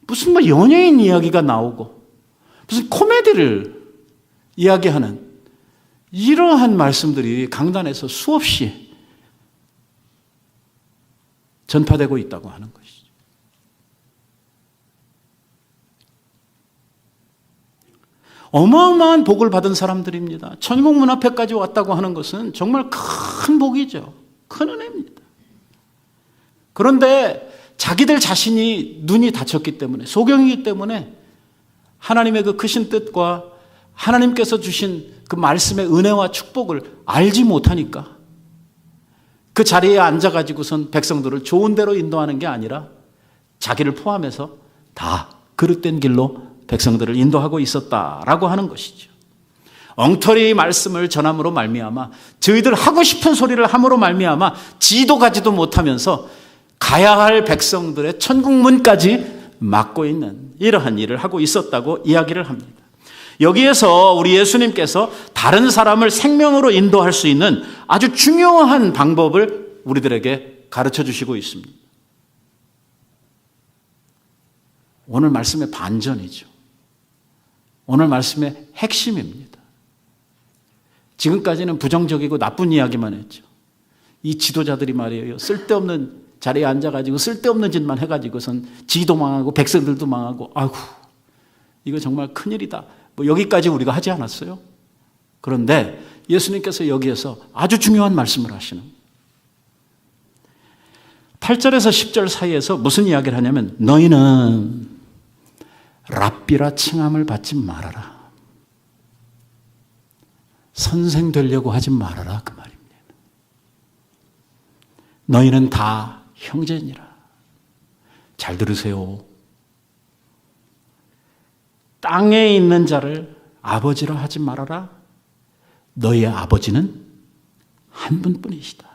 무슨 뭐 연예인 이야기가 나오고 무슨 코미디를 이야기하는 이러한 말씀들이 강단에서 수없이 전파되고 있다고 하는 것이죠. 어마어마한 복을 받은 사람들입니다. 천국문 앞에까지 왔다고 하는 것은 정말 큰 복이죠. 큰 은혜입니다. 그런데 자기들 자신이 눈이 닫혔기 때문에 소경이기 때문에 하나님의 그 크신 뜻과 하나님께서 주신 그 말씀의 은혜와 축복을 알지 못하니까 그 자리에 앉아가지고선 백성들을 좋은 대로 인도하는 게 아니라 자기를 포함해서 다 그릇된 길로 백성들을 인도하고 있었다라고 하는 것이죠. 엉터리 말씀을 전함으로 말미암아 저희들 하고 싶은 소리를 함으로 말미암아 지도 가지도 못하면서 가야 할 백성들의 천국문까지 막고 있는 이러한 일을 하고 있었다고 이야기를 합니다. 여기에서 우리 예수님께서 다른 사람을 생명으로 인도할 수 있는 아주 중요한 방법을 우리들에게 가르쳐 주시고 있습니다. 오늘 말씀의 반전이죠. 오늘 말씀의 핵심입니다. 지금까지는 부정적이고 나쁜 이야기만 했죠. 이 지도자들이 말이에요. 쓸데없는 자리에 앉아가지고 쓸데없는 짓만 해가지고선 지도 망하고 백성들도 망하고 아이고 이거 정말 큰일이다. 뭐 여기까지 우리가 하지 않았어요. 그런데 예수님께서 여기에서 아주 중요한 말씀을 하시는 8절에서 10절 사이에서 무슨 이야기를 하냐면 너희는 랍비라 칭함을 받지 말아라. 선생 되려고 하지 말아라 그 말입니다. 너희는 다 형제니라. 잘 들으세요. 땅에 있는 자를 아버지라 하지 말아라. 너희의 아버지는 한 분뿐이시다.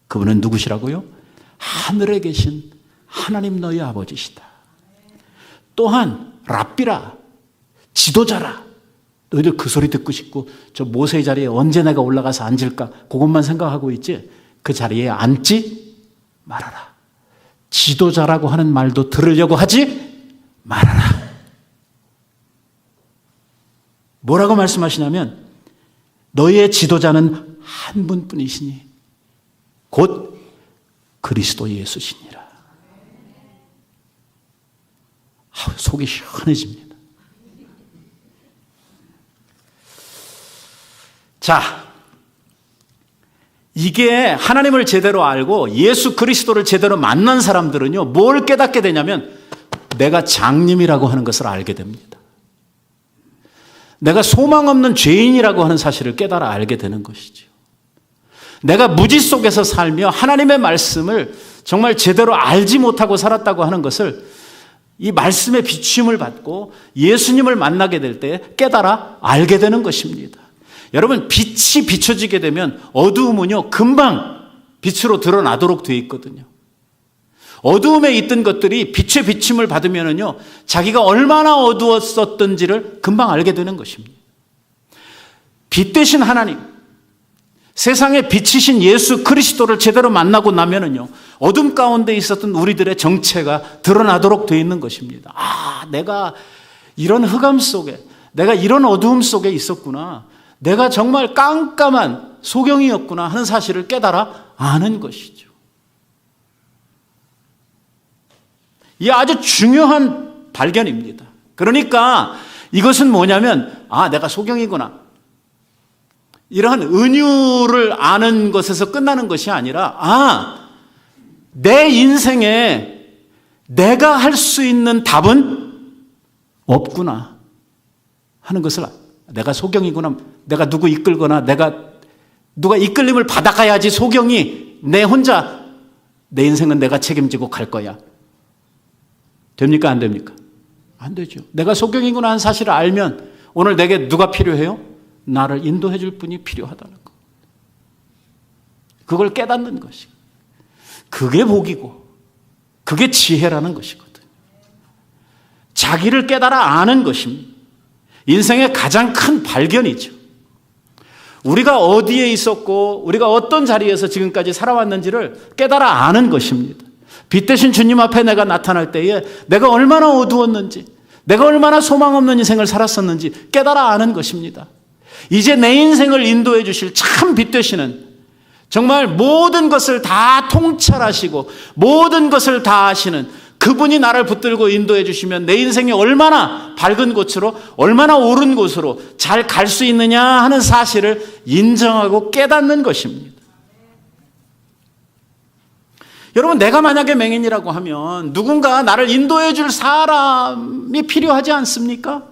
그분은 누구시라고요? 하늘에 계신 하나님 너희 아버지시다. 또한 랍비라, 지도자라. 너희들 그 소리 듣고 싶고 저 모세의 자리에 언제 내가 올라가서 앉을까 그것만 생각하고 있지 그 자리에 앉지 말아라. 지도자라고 하는 말도 들으려고 하지 말아라. 뭐라고 말씀하시냐면 너희의 지도자는 한 분뿐이시니 곧 그리스도 예수시니라. 속이 시원해집니다. 자, 이게 하나님을 제대로 알고 예수 그리스도를 제대로 만난 사람들은요, 뭘 깨닫게 되냐면 내가 장님이라고 하는 것을 알게 됩니다. 내가 소망 없는 죄인이라고 하는 사실을 깨달아 알게 되는 것이죠. 내가 무지 속에서 살며 하나님의 말씀을 정말 제대로 알지 못하고 살았다고 하는 것을 이 말씀의 비추임을 받고 예수님을 만나게 될 때 깨달아 알게 되는 것입니다. 여러분, 빛이 비춰지게 되면 어두움은요, 금방 빛으로 드러나도록 되어 있거든요. 어두움에 있던 것들이 빛의 비침을 받으면은요, 자기가 얼마나 어두웠었던지를 금방 알게 되는 것입니다. 빛 되신 하나님, 세상에 빛이신 예수 그리스도를 제대로 만나고 나면은요, 어둠 가운데 있었던 우리들의 정체가 드러나도록 되어 있는 것입니다. 아, 내가 이런 흑암 속에, 내가 이런 어두움 속에 있었구나. 내가 정말 깜깜한 소경이었구나 하는 사실을 깨달아 아는 것이죠. 이게 아주 중요한 발견입니다. 그러니까 이것은 뭐냐면, 아, 내가 소경이구나. 이러한 은유를 아는 것에서 끝나는 것이 아니라, 아, 내 인생에 내가 할 수 있는 답은 없구나 하는 것을, 내가 소경이구나. 내가 누구 이끌거나 누가 이끌림을 받아가야지 소경이 내 혼자 내 인생은 내가 책임지고 갈 거야. 됩니까? 안 됩니까? 안 되죠. 내가 소경이구나 하는 사실을 알면 오늘 내게 누가 필요해요? 나를 인도해 줄 분이 필요하다는 거. 그걸 깨닫는 것이. 그게 복이고 그게 지혜라는 것이거든요. 자기를 깨달아 아는 것입니다. 인생의 가장 큰 발견이죠. 우리가 어디에 있었고 우리가 어떤 자리에서 지금까지 살아왔는지를 깨달아 아는 것입니다. 빛 대신 주님 앞에 내가 나타날 때에 내가 얼마나 어두웠는지, 내가 얼마나 소망 없는 인생을 살았었는지 깨달아 아는 것입니다. 이제 내 인생을 인도해 주실 참 빛 되시는, 정말 모든 것을 다 통찰하시고 모든 것을 다 아시는 그분이 나를 붙들고 인도해 주시면 내 인생이 얼마나 밝은 곳으로, 얼마나 옳은 곳으로 잘 갈 수 있느냐 하는 사실을 인정하고 깨닫는 것입니다. 여러분, 내가 만약에 맹인이라고 하면 누군가 나를 인도해 줄 사람이 필요하지 않습니까?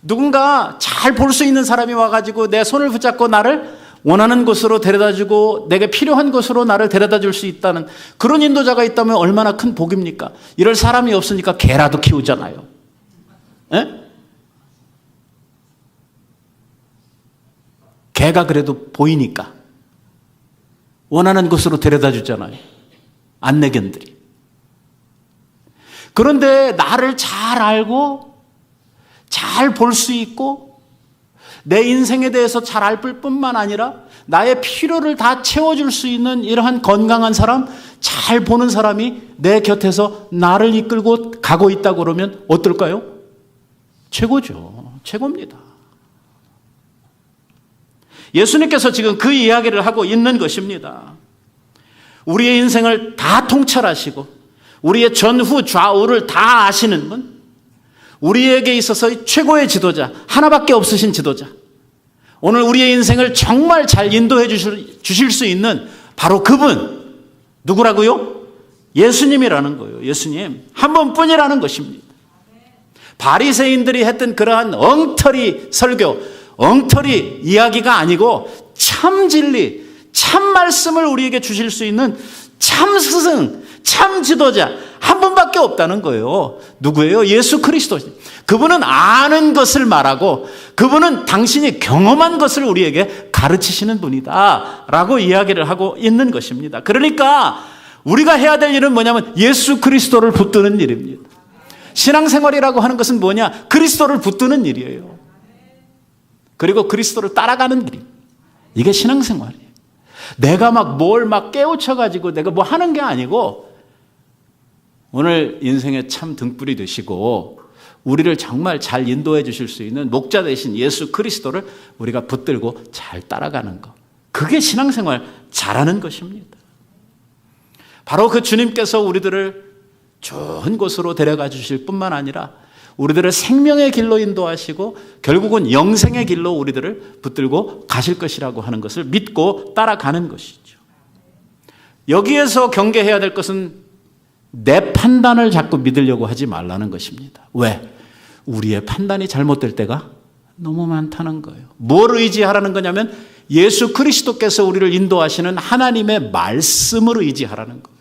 누군가 잘 볼 수 있는 사람이 와가지고 내 손을 붙잡고 나를 원하는 곳으로 데려다주고 내게 필요한 곳으로 나를 데려다 줄 수 있다는 그런 인도자가 있다면 얼마나 큰 복입니까? 이럴 사람이 없으니까 개라도 키우잖아요. 에? 개가 그래도 보이니까 원하는 곳으로 데려다 주잖아요. 안내견들이. 그런데 나를 잘 알고 잘 볼 수 있고 내 인생에 대해서 잘 알 뿐만 아니라 나의 필요를 다 채워줄 수 있는 이러한 건강한 사람, 잘 보는 사람이 내 곁에서 나를 이끌고 가고 있다고 그러면 어떨까요? 최고죠. 최고입니다. 예수님께서 지금 그 이야기를 하고 있는 것입니다. 우리의 인생을 다 통찰하시고 우리의 전후 좌우를 다 아시는 분, 우리에게 있어서 최고의 지도자, 하나밖에 없으신 지도자, 오늘 우리의 인생을 정말 잘 인도해 주실 수 있는 바로 그분, 누구라고요? 예수님이라는 거예요. 예수님 한 분뿐이라는 것입니다. 바리새인들이 했던 그러한 엉터리 설교, 엉터리 이야기가 아니고 참 진리, 참 말씀을 우리에게 주실 수 있는 참 스승, 참 지도자 한 분밖에 없다는 거예요. 누구예요? 예수 그리스도. 그분은 아는 것을 말하고 그분은 당신이 경험한 것을 우리에게 가르치시는 분이다 라고 이야기를 하고 있는 것입니다. 그러니까 우리가 해야 될 일은 뭐냐면 예수 그리스도를 붙드는 일입니다. 신앙생활이라고 하는 것은 뭐냐? 그리스도를 붙드는 일이에요. 그리고 그리스도를 따라가는 일입니다. 이게 신앙생활이에요. 내가 뭘 깨우쳐가지고 내가 뭐 하는 게 아니고 오늘 인생에 참 등불이 되시고 우리를 정말 잘 인도해 주실 수 있는 목자 되신 예수 그리스도를 우리가 붙들고 잘 따라가는 것. 그게 신앙생활 잘하는 것입니다. 바로 그 주님께서 우리들을 좋은 곳으로 데려가 주실 뿐만 아니라 우리들을 생명의 길로 인도하시고 결국은 영생의 길로 우리들을 붙들고 가실 것이라고 하는 것을 믿고 따라가는 것이죠. 여기에서 경계해야 될 것은 내 판단을 자꾸 믿으려고 하지 말라는 것입니다. 왜? 우리의 판단이 잘못될 때가 너무 많다는 거예요. 뭘 의지하라는 거냐면 예수 그리스도께서 우리를 인도하시는 하나님의 말씀을 의지하라는 거예요.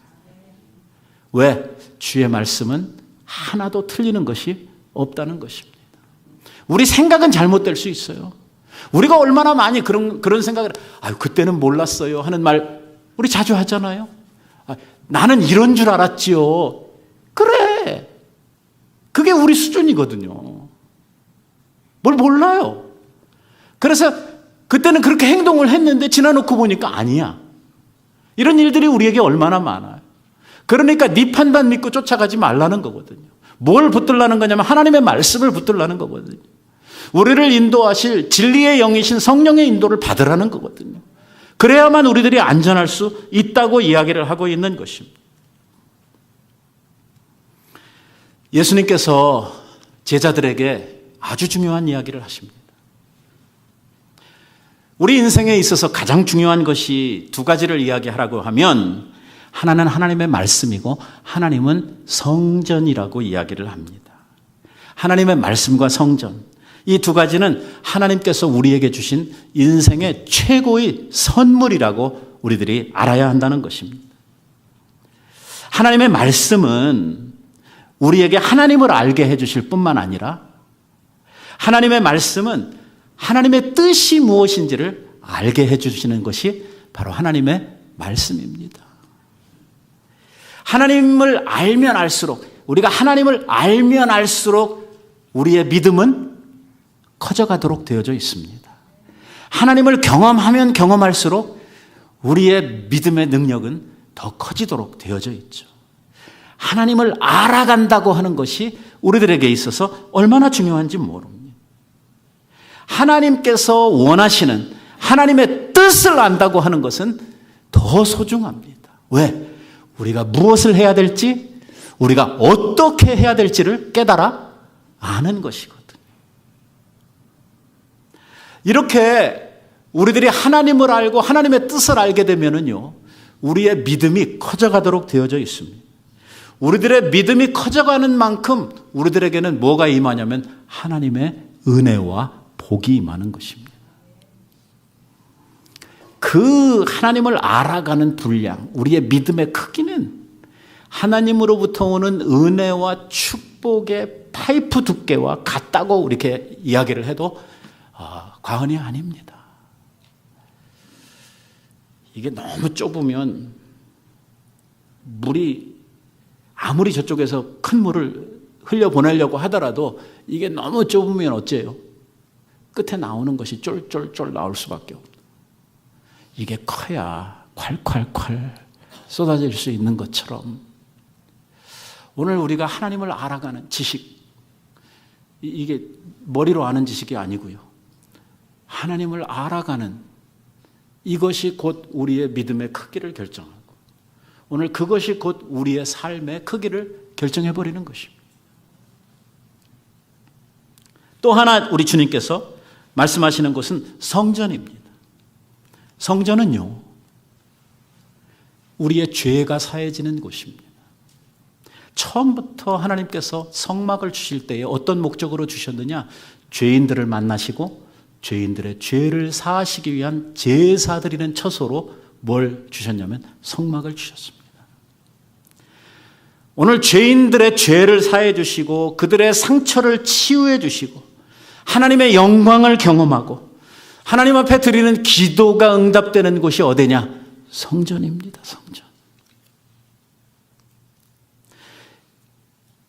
왜? 주의 말씀은 하나도 틀리는 것이 없다는 것입니다. 우리 생각은 잘못될 수 있어요. 우리가 얼마나 많이 그런 생각을 그때는 몰랐어요 하는 말 우리 자주 하잖아요. 나는 이런 줄 알았지요. 그래. 그게 우리 수준이거든요. 뭘 몰라요. 그래서 그때는 그렇게 행동을 했는데 지나놓고 보니까 아니야. 이런 일들이 우리에게 얼마나 많아요. 그러니까 네 판단 믿고 쫓아가지 말라는 거거든요. 뭘 붙들라는 거냐면 하나님의 말씀을 붙들라는 거거든요. 우리를 인도하실 진리의 영이신 성령의 인도를 받으라는 거거든요. 그래야만 우리들이 안전할 수 있다고 이야기를 하고 있는 것입니다. 예수님께서 제자들에게 아주 중요한 이야기를 하십니다. 우리 인생에 있어서 가장 중요한 것이 두 가지를 이야기하라고 하면 하나는 하나님의 말씀이고 하나님은 성전이라고 이야기를 합니다. 하나님의 말씀과 성전, 이 두 가지는 하나님께서 우리에게 주신 인생의 최고의 선물이라고 우리들이 알아야 한다는 것입니다. 하나님의 말씀은 우리에게 하나님을 알게 해주실 뿐만 아니라 하나님의 말씀은 하나님의 뜻이 무엇인지를 알게 해주시는 것이 바로 하나님의 말씀입니다. 하나님을 알면 알수록 우리가 하나님을 알면 알수록 우리의 믿음은 커져가도록 되어져 있습니다. 하나님을 경험하면 경험할수록 우리의 믿음의 능력은 더 커지도록 되어져 있죠. 하나님을 알아간다고 하는 것이 우리들에게 있어서 얼마나 중요한지 모릅니다. 하나님께서 원하시는 하나님의 뜻을 안다고 하는 것은 더 소중합니다. 왜? 우리가 무엇을 해야 될지, 우리가 어떻게 해야 될지를 깨달아 아는 것이거든요. 이렇게 우리들이 하나님을 알고 하나님의 뜻을 알게 되면은요, 우리의 믿음이 커져가도록 되어져 있습니다. 우리들의 믿음이 커져가는 만큼 우리들에게는 뭐가 임하냐면 하나님의 은혜와 복이 임하는 것입니다. 그 하나님을 알아가는 분량, 우리의 믿음의 크기는 하나님으로부터 오는 은혜와 축복의 파이프 두께와 같다고 이렇게 이야기를 해도 과언이 아닙니다. 이게 너무 좁으면 물이 아무리 저쪽에서 큰 물을 흘려보내려고 하더라도 이게 너무 좁으면 어째요? 끝에 나오는 것이 쫄쫄쫄 나올 수밖에 없다. 이게 커야 콸콸콸 쏟아질 수 있는 것처럼 오늘 우리가 하나님을 알아가는 지식, 이게 머리로 아는 지식이 아니고요. 하나님을 알아가는 이것이 곧 우리의 믿음의 크기를 결정하고 오늘 그것이 곧 우리의 삶의 크기를 결정해버리는 것입니다. 또 하나 우리 주님께서 말씀하시는 것은 성전입니다. 성전은요, 우리의 죄가 사해지는 곳입니다. 처음부터 하나님께서 성막을 주실 때에 어떤 목적으로 주셨느냐? 죄인들을 만나시고 죄인들의 죄를 사하시기 위한 제사 드리는 처소로 뭘 주셨냐면 성막을 주셨습니다. 오늘 죄인들의 죄를 사해 주시고 그들의 상처를 치유해 주시고 하나님의 영광을 경험하고 하나님 앞에 드리는 기도가 응답되는 곳이 어디냐? 성전입니다. 성전.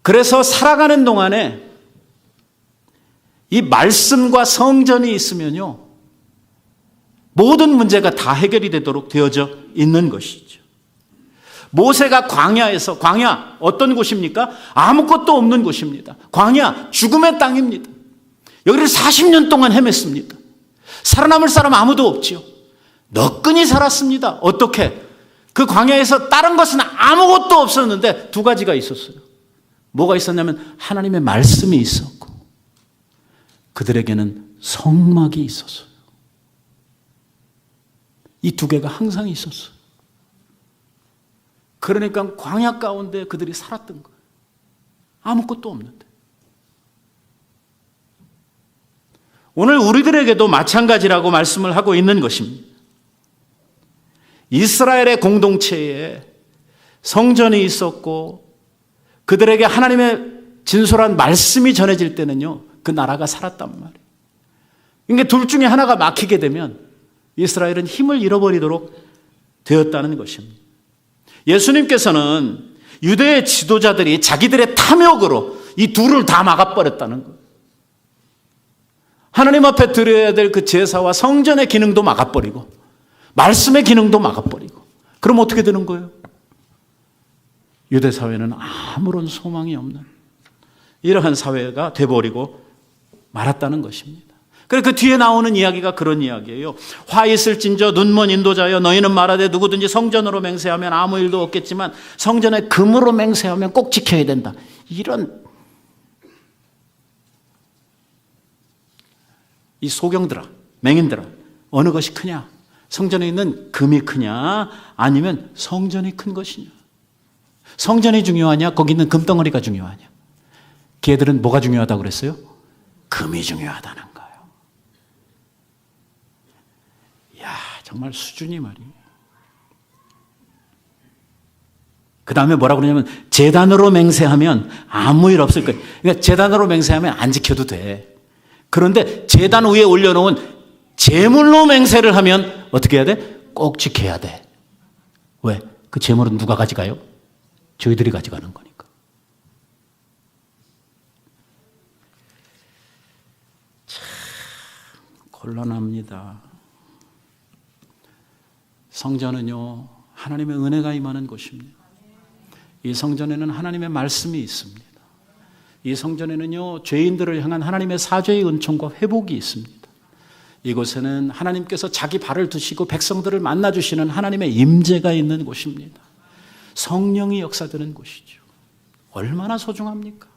그래서 살아가는 동안에 이 말씀과 성전이 있으면요, 모든 문제가 다 해결이 되도록 되어져 있는 것이죠. 모세가 광야에서, 광야 어떤 곳입니까? 아무것도 없는 곳입니다. 광야 죽음의 땅입니다. 여기를 40년 동안 헤맸습니다. 살아남을 사람 아무도 없지요. 너끈히 살았습니다. 어떻게? 그 광야에서 다른 것은 아무것도 없었는데 두 가지가 있었어요. 뭐가 있었냐면 하나님의 말씀이 있었고 그들에게는 성막이 있었어요. 이 두 개가 항상 있었어요. 그러니까 광야 가운데 그들이 살았던 거예요. 아무것도 없는데. 오늘 우리들에게도 마찬가지라고 말씀을 하고 있는 것입니다. 이스라엘의 공동체에 성전이 있었고 그들에게 하나님의 진솔한 말씀이 전해질 때는요, 그 나라가 살았단 말이에요. 그러니까 둘 중에 하나가 막히게 되면 이스라엘은 힘을 잃어버리도록 되었다는 것입니다. 예수님께서는 유대의 지도자들이 자기들의 탐욕으로 이 둘을 다 막아버렸다는 거예요. 하나님 앞에 드려야 될 그 제사와 성전의 기능도 막아버리고 말씀의 기능도 막아버리고, 그럼 어떻게 되는 거예요? 유대 사회는 아무런 소망이 없는 이러한 사회가 돼버리고 말았다는 것입니다. 그래서 그 뒤에 나오는 이야기가 그런 이야기예요. 화 있을진저 눈먼 인도자여 너희는 말하되 누구든지 성전으로 맹세하면 아무 일도 없겠지만 성전에 금으로 맹세하면 꼭 지켜야 된다. 이런 이 소경들아, 맹인들아, 어느 것이 크냐? 성전에 있는 금이 크냐? 아니면 성전이 큰 것이냐? 성전이 중요하냐? 거기 있는 금덩어리가 중요하냐? 걔들은 뭐가 중요하다고 그랬어요? 금이 중요하다는 거예요. 이야, 정말 수준이 말이에요. 그 다음에 뭐라고 그러냐면 제단으로 맹세하면 아무 일 없을 거예요. 그러니까 제단으로 맹세하면 안 지켜도 돼. 그런데 제단 위에 올려놓은 제물로 맹세를 하면 어떻게 해야 돼? 꼭 지켜야 돼. 왜? 그 제물은 누가 가져가요? 저희들이 가져가는 거니까. 참 곤란합니다. 성전은요, 하나님의 은혜가 임하는 곳입니다. 이 성전에는 하나님의 말씀이 있습니다. 이 성전에는요, 죄인들을 향한 하나님의 사죄의 은총과 회복이 있습니다. 이곳에는 하나님께서 자기 발을 두시고 백성들을 만나주시는 하나님의 임재가 있는 곳입니다. 성령이 역사되는 곳이죠. 얼마나 소중합니까?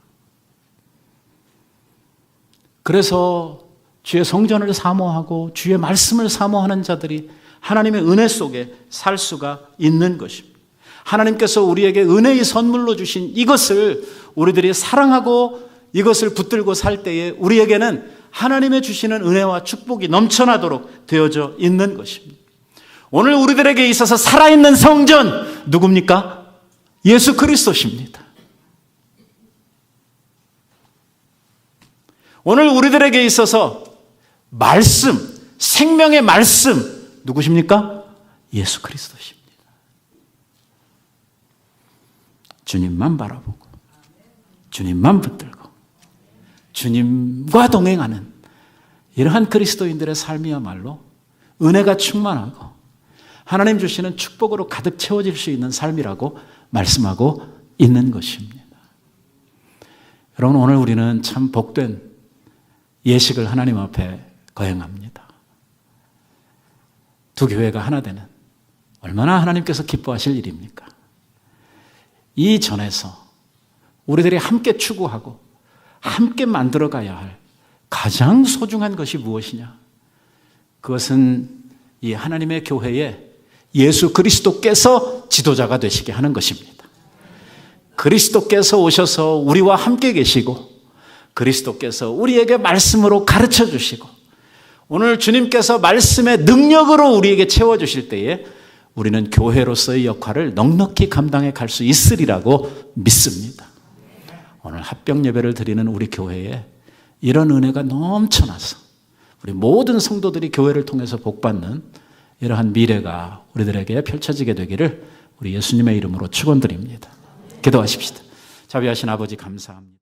그래서 주의 성전을 사모하고 주의 말씀을 사모하는 자들이 하나님의 은혜 속에 살 수가 있는 것입니다. 하나님께서 우리에게 은혜의 선물로 주신 이것을 우리들이 사랑하고 이것을 붙들고 살 때에 우리에게는 하나님의 주시는 은혜와 축복이 넘쳐나도록 되어져 있는 것입니다. 오늘 우리들에게 있어서 살아있는 성전 누굽니까? 예수 그리스도십니다. 오늘 우리들에게 있어서 말씀, 생명의 말씀 누구십니까? 예수 그리스도십니다. 주님만 바라보고 주님만 붙들고 주님과 동행하는 이러한 그리스도인들의 삶이야말로 은혜가 충만하고 하나님 주시는 축복으로 가득 채워질 수 있는 삶이라고 말씀하고 있는 것입니다. 여러분, 오늘 우리는 참 복된 예식을 하나님 앞에 거행합니다. 두 교회가 하나 되는, 얼마나 하나님께서 기뻐하실 일입니까? 이 전에서 우리들이 함께 추구하고 함께 만들어가야 할 가장 소중한 것이 무엇이냐? 그것은 이 하나님의 교회에 예수 그리스도께서 지도자가 되시게 하는 것입니다. 그리스도께서 오셔서 우리와 함께 계시고 그리스도께서 우리에게 말씀으로 가르쳐 주시고 오늘 주님께서 말씀의 능력으로 우리에게 채워주실 때에 우리는 교회로서의 역할을 넉넉히 감당해 갈 수 있으리라고 믿습니다. 오늘 합병 예배를 드리는 우리 교회에 이런 은혜가 넘쳐나서 우리 모든 성도들이 교회를 통해서 복받는 이러한 미래가 우리들에게 펼쳐지게 되기를 우리 예수님의 이름으로 축원드립니다. 기도하십시다. 자비하신 아버지 감사합니다.